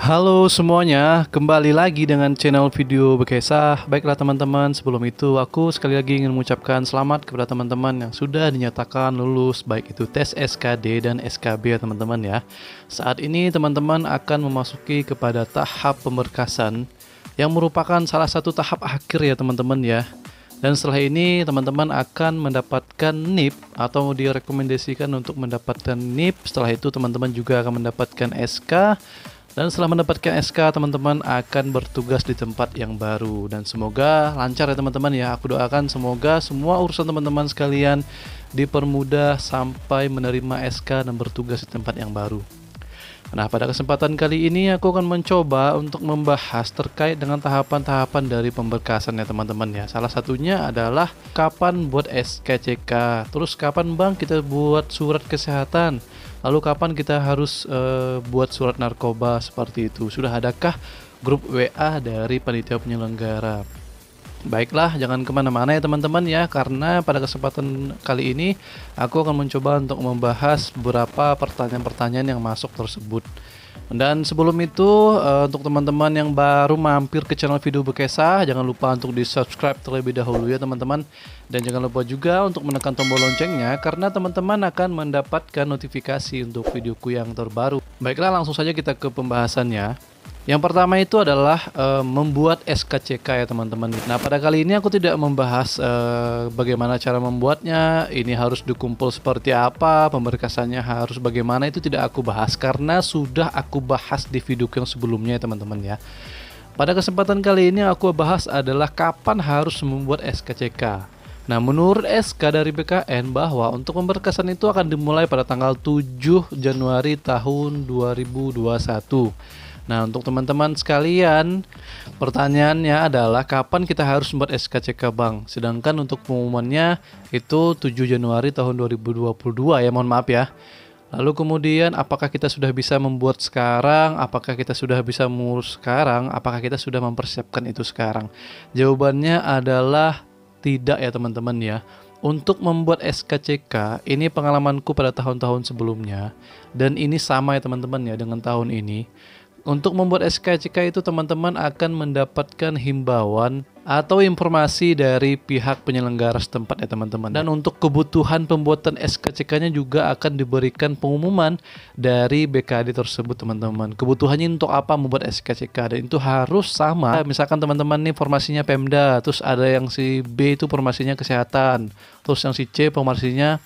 Halo semuanya, kembali lagi dengan channel video Bekesah. Baiklah teman-teman, sebelum itu aku sekali lagi ingin mengucapkan selamat kepada teman-teman yang sudah dinyatakan lulus, baik itu tes SKD dan SKB ya teman-teman ya. Saat ini teman-teman akan memasuki kepada tahap pemberkasan yang merupakan salah satu tahap akhir ya teman-teman ya. Dan setelah ini teman-teman akan mendapatkan NIP atau direkomendasikan untuk mendapatkan NIP. Setelah itu teman-teman juga akan mendapatkan SK. Dan setelah mendapatkan SK, teman-teman akan bertugas di tempat yang baru. Dan semoga lancar ya teman-teman ya. Aku doakan semoga semua urusan teman-teman sekalian dipermudah sampai menerima SK dan bertugas di tempat yang baru. Nah, pada kesempatan kali ini aku akan mencoba untuk membahas terkait dengan tahapan-tahapan dari pemberkasan ya teman-teman ya. Salah satunya adalah kapan buat SKCK, terus kapan bang kita buat surat kesehatan, lalu kapan kita harus buat surat narkoba seperti itu. Sudah adakah grup WA dari panitia penyelenggara? Baiklah, jangan kemana-mana ya teman-teman ya, karena pada kesempatan kali ini aku akan mencoba untuk membahas beberapa pertanyaan-pertanyaan yang masuk tersebut. Dan sebelum itu, untuk teman-teman yang baru mampir ke channel video Bekesah, jangan lupa untuk di subscribe terlebih dahulu ya teman-teman. Dan jangan lupa juga untuk menekan tombol loncengnya, karena teman-teman akan mendapatkan notifikasi untuk videoku yang terbaru. Baiklah, langsung saja kita ke pembahasannya. Yang pertama itu adalah membuat SKCK ya teman-teman. Nah, pada kali ini aku tidak membahas bagaimana cara membuatnya, ini harus dikumpul seperti apa, pemberkasannya harus bagaimana, itu tidak aku bahas karena sudah aku bahas di video yang sebelumnya ya teman-teman ya. Pada kesempatan kali ini aku bahas adalah kapan harus membuat SKCK. Nah, menurut SK dari BKN bahwa untuk pemberkasan itu akan dimulai pada tanggal 7 Januari tahun 2021. Nah, untuk teman-teman sekalian, pertanyaannya adalah kapan kita harus membuat SKCK Bang? Sedangkan untuk pengumumannya itu 7 Januari tahun 2022 ya, mohon maaf ya. Lalu kemudian apakah kita sudah bisa membuat sekarang? Apakah kita sudah bisa mengurus sekarang? Apakah kita sudah mempersiapkan itu sekarang? Jawabannya adalah tidak ya teman-teman ya. Untuk membuat SKCK, ini pengalamanku pada tahun-tahun sebelumnya. Dan ini sama ya teman-teman ya dengan tahun ini. Untuk membuat SKCK itu teman-teman akan mendapatkan himbauan atau informasi dari pihak penyelenggara setempat ya teman-teman. Dan untuk kebutuhan pembuatan SKCK-nya juga akan diberikan pengumuman dari BKD tersebut teman-teman. Kebutuhannya untuk apa membuat SKCK, dan itu harus sama. Misalkan teman-teman nih formasinya Pemda, terus ada yang si B itu formasinya kesehatan, terus yang si C formasinya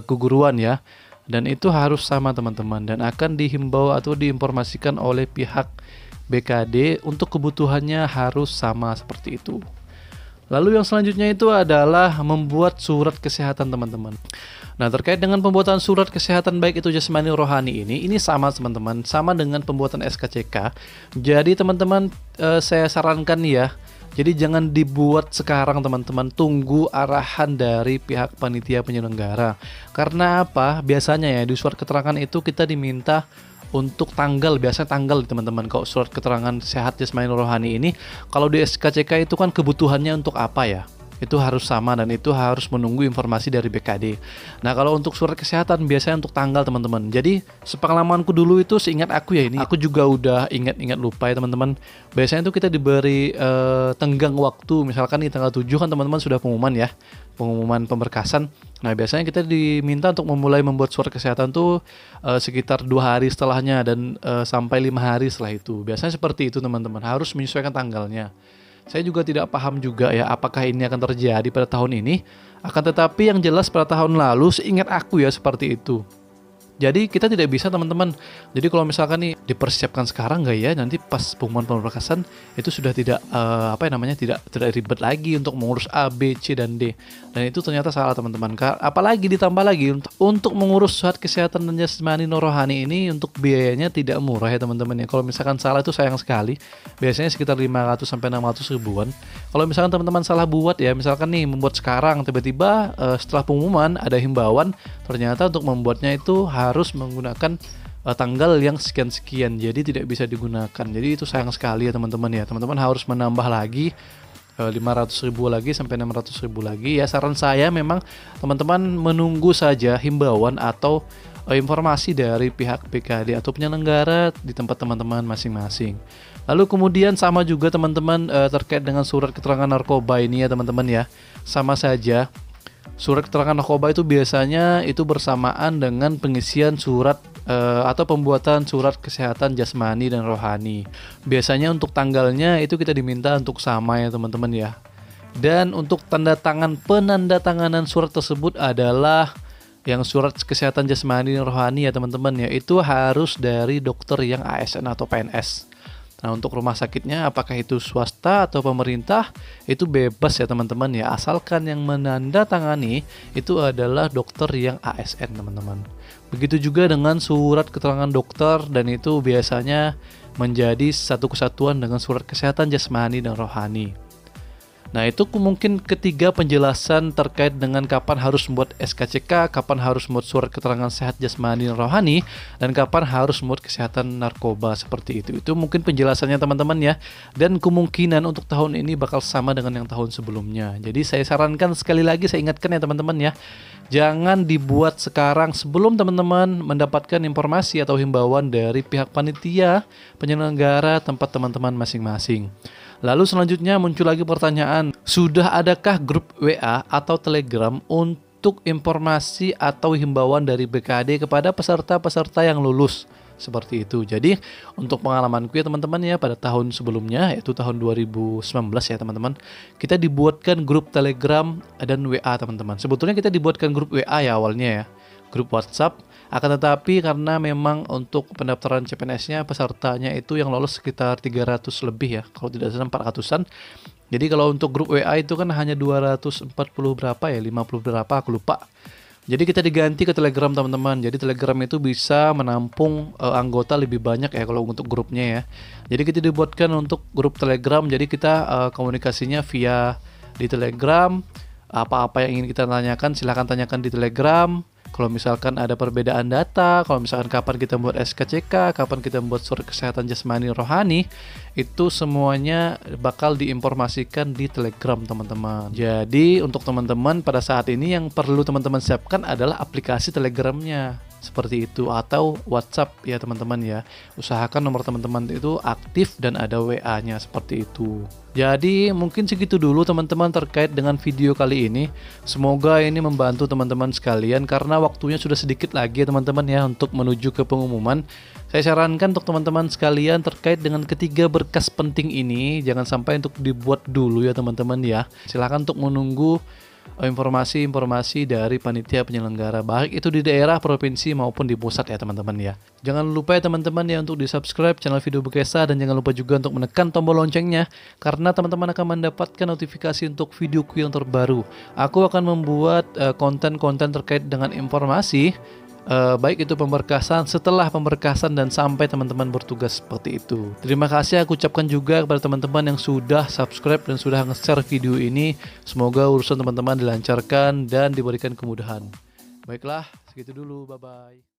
keguruan ya. Dan itu harus sama teman-teman, dan akan dihimbau atau diinformasikan oleh pihak BKD untuk kebutuhannya harus sama seperti itu. Lalu yang selanjutnya itu adalah membuat surat kesehatan teman-teman. Nah, terkait dengan pembuatan surat kesehatan baik itu jasmani rohani ini sama teman-teman, sama dengan pembuatan SKCK. Jadi teman-teman saya sarankan ya, jadi jangan dibuat sekarang teman-teman, tunggu arahan dari pihak panitia penyelenggara. Karena apa? Biasanya ya di surat keterangan itu kita diminta untuk tanggal, biasanya tanggal teman-teman. Kalau surat keterangan sehat jasmani rohani ini, kalau di SKCK itu kan kebutuhannya untuk apa ya? Itu harus sama, dan itu harus menunggu informasi dari BKD. Nah, kalau untuk surat kesehatan biasanya untuk tanggal teman-teman. Jadi sepengalamanku dulu itu, seingat aku ya, ini aku juga udah ingat-ingat lupa ya teman-teman. Biasanya itu kita diberi tenggang waktu. Misalkan di tanggal 7 kan teman-teman sudah pengumuman ya, pengumuman pemberkasan. Nah, biasanya kita diminta untuk memulai membuat surat kesehatan tuh sekitar 2 hari setelahnya, dan sampai 5 hari setelah itu. Biasanya seperti itu teman-teman, harus menyesuaikan tanggalnya. Saya juga tidak paham juga ya apakah ini akan terjadi pada tahun ini. Akan tetapi yang jelas pada tahun lalu seingat aku ya seperti itu. Jadi kita tidak bisa teman-teman. Jadi kalau misalkan nih dipersiapkan sekarang nggak ya, nanti pas pengumuman pemberkasan itu sudah tidak tidak ribet lagi untuk mengurus A, B, C dan D. Dan itu ternyata salah teman-teman. Apalagi ditambah lagi untuk mengurus surat kesehatan dan jasmani rohani ini, untuk biayanya tidak murah ya teman-teman ya. Kalau misalkan salah itu sayang sekali. Biasanya sekitar 500 sampai 600 ribuan. Kalau misalkan teman-teman salah buat ya, misalkan nih membuat sekarang, tiba-tiba setelah pengumuman ada himbauan, ternyata untuk membuatnya itu harus menggunakan tanggal yang sekian-sekian, jadi tidak bisa digunakan. Jadi itu sayang sekali ya teman-teman ya. Teman-teman harus menambah lagi 500.000 lagi sampai 600.000 lagi ya. Saran saya memang teman-teman menunggu saja himbauan atau informasi dari pihak BKD atau penyelenggara di tempat teman-teman masing-masing. Lalu kemudian sama juga teman-teman terkait dengan surat keterangan narkoba ini ya teman-teman ya. Sama saja. Surat keterangan narkoba itu biasanya itu bersamaan dengan pengisian surat atau pembuatan surat kesehatan jasmani dan rohani. Biasanya untuk tanggalnya itu kita diminta untuk sama ya teman-teman ya. Dan untuk tanda tangan penandatanganan surat tersebut adalah yang surat kesehatan jasmani dan rohani ya teman-teman ya, itu harus dari dokter yang ASN atau PNS. Nah untuk rumah sakitnya apakah itu swasta atau pemerintah itu bebas ya teman-teman ya, asalkan yang menandatangani itu adalah dokter yang ASN teman-teman. Begitu juga dengan surat keterangan dokter, dan itu biasanya menjadi satu kesatuan dengan surat kesehatan jasmani dan rohani. Nah itu mungkin ketiga penjelasan terkait dengan kapan harus membuat SKCK, kapan harus membuat surat keterangan sehat jasmani dan rohani, dan kapan harus membuat kesehatan narkoba seperti itu. Itu mungkin penjelasannya teman-teman ya. Dan kemungkinan untuk tahun ini bakal sama dengan yang tahun sebelumnya. Jadi saya sarankan sekali lagi, saya ingatkan ya teman-teman ya, jangan dibuat sekarang sebelum teman-teman mendapatkan informasi atau himbauan dari pihak panitia penyelenggara tempat teman-teman masing-masing. Lalu selanjutnya muncul lagi pertanyaan, sudah adakah grup WA atau Telegram untuk informasi atau himbauan dari BKD kepada peserta-peserta yang lulus? Seperti itu. Jadi untuk pengalamanku ya teman-teman ya, pada tahun sebelumnya yaitu tahun 2019 ya teman-teman, kita dibuatkan grup Telegram dan WA teman-teman. Sebetulnya kita dibuatkan grup WA ya awalnya ya, grup WhatsApp. Akan tetapi karena memang untuk pendaftaran CPNS-nya pesertanya itu yang lolos sekitar 300 lebih ya, kalau tidak salah 400-an. Jadi kalau untuk grup WA itu kan hanya 240 berapa ya, 50 berapa aku lupa. Jadi kita diganti ke Telegram teman-teman. Jadi Telegram itu bisa menampung anggota lebih banyak ya kalau untuk grupnya ya. Jadi kita dibuatkan untuk grup Telegram. Jadi kita komunikasinya via di Telegram. Apa-apa yang ingin kita tanyakan silahkan tanyakan di Telegram. Kalau misalkan ada perbedaan data, kalau misalkan kapan kita membuat SKCK, kapan kita membuat surat kesehatan jasmani rohani, itu semuanya bakal diinformasikan di Telegram teman-teman. Jadi untuk teman-teman pada saat ini yang perlu teman-teman siapkan adalah aplikasi Telegramnya. Seperti itu, atau WhatsApp ya teman-teman ya. Usahakan nomor teman-teman itu aktif dan ada WA-nya seperti itu. Jadi mungkin segitu dulu teman-teman terkait dengan video kali ini. Semoga ini membantu teman-teman sekalian karena waktunya sudah sedikit lagi teman-teman ya untuk menuju ke pengumuman. Saya sarankan untuk teman-teman sekalian terkait dengan ketiga berkas penting ini jangan sampai untuk dibuat dulu ya teman-teman ya. Silahkan untuk menunggu informasi-informasi dari panitia penyelenggara, baik itu di daerah, provinsi maupun di pusat ya teman-teman ya. Jangan lupa ya teman-teman ya untuk di subscribe channel Video Bekesa, dan jangan lupa juga untuk menekan tombol loncengnya karena teman-teman akan mendapatkan notifikasi untuk videoku yang terbaru. Aku akan membuat konten-konten terkait dengan informasi baik itu pemberkasan, setelah pemberkasan, dan sampai teman-teman bertugas seperti itu. Terima kasih aku ucapkan juga kepada teman-teman yang sudah subscribe dan sudah nge-share video ini. Semoga urusan teman-teman dilancarkan dan diberikan kemudahan. Baiklah, segitu dulu, bye-bye.